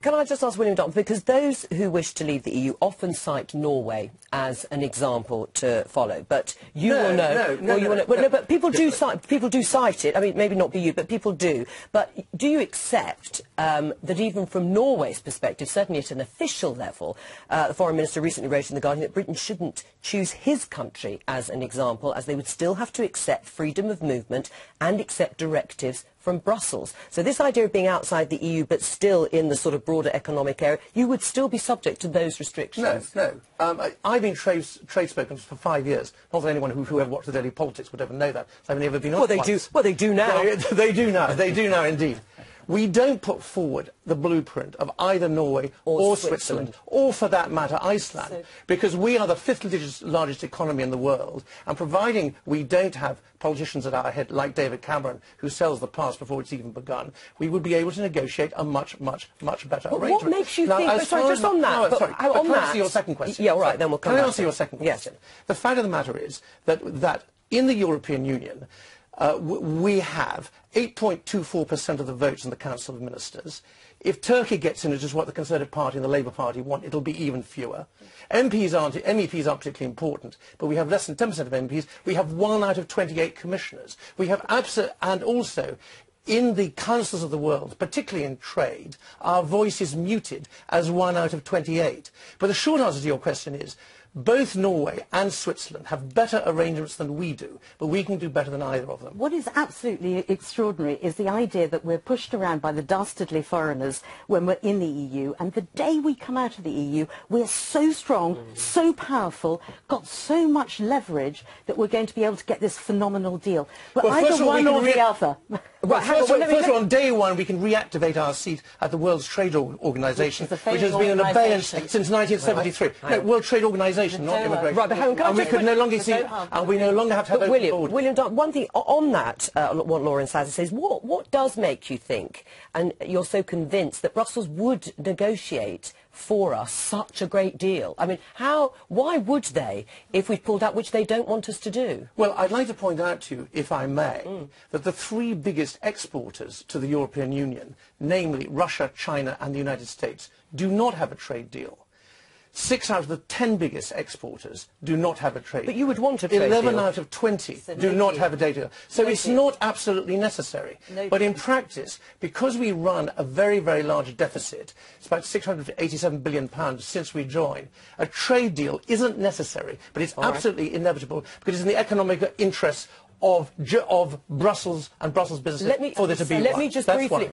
Can I just ask William Dartmouth, because those who wish to leave the EU often cite Norway as an example to follow, but you will know. No, but people do cite it. I mean, maybe not be you, but people do. But do you accept that even from Norway's perspective, certainly at an official level, the Foreign Minister recently wrote in The Guardian that Britain shouldn't choose his country as an example, as they would still have to accept freedom of movement and accept directives from Brussels. So this idea of being outside the EU but still in the sort of broader economic area, you would still be subject to those restrictions? No. I've been trade spoken for 5 years. Not that anyone who ever watched the Daily Politics would ever know that. I've never been on Well, they do. Well, they do now. They do now. They do now, indeed. We don't put forward the blueprint of either Norway or Switzerland, or for that matter Iceland, because we are the fifth largest economy in the world, and providing we don't have politicians at our head like David Cameron, who sells the past before it's even begun, we would be able to negotiate a much better arrangement. What makes you think... Sorry, just on that. Can I answer your second question? Yeah, all right, then we'll come back. Can I answer your second question? Yes. The fact of the matter is that in the European Union, we have 8.24% of the votes in the Council of Ministers. If Turkey gets in, which is what the Conservative Party and the Labour Party want, it'll be even fewer. MEPs aren't particularly important, but we have less than 10% of MPs. We have 1 out of 28 commissioners. We have and also, in the councils of the world, particularly in trade, our voice is muted as 1 out of 28. But the short answer to your question is, both Norway and Switzerland have better arrangements than we do, but we can do better than either of them. What is absolutely extraordinary is the idea that we're pushed around by the dastardly foreigners when we're in the EU, and the day we come out of the EU, we're so strong, so powerful, got so much leverage that we're going to be able to get this phenomenal deal. But either one or the other. First of all, on day one, we can reactivate our seat at the World Trade Organization, which has been in abeyance since 1973. No, World Trade Organization, not immigration. Right, but and we could no longer see, and we no longer have to have open borders. William, one thing on that, what Lauren Sazza says, what does make you think, and you're so convinced that Brussels would negotiate for us such a great deal? I mean, why would they, if we pulled out, which they don't want us to do? Well, I'd like to point out to you, if I may, that the 3 biggest exporters to the European Union, namely Russia, China and the United States, do not have a trade deal. 6 out of the 10 biggest exporters do not have a trade deal. But you would want a trade deal. 11 out of 20 do not have a trade deal. So it's not absolutely necessary. But in practice, because we run a very, very large deficit, it's about £687 billion since we joined, a trade deal isn't necessary, but it's absolutely inevitable because it's in the economic interests of Brussels and Brussels businesses for there to be one. Let me just briefly...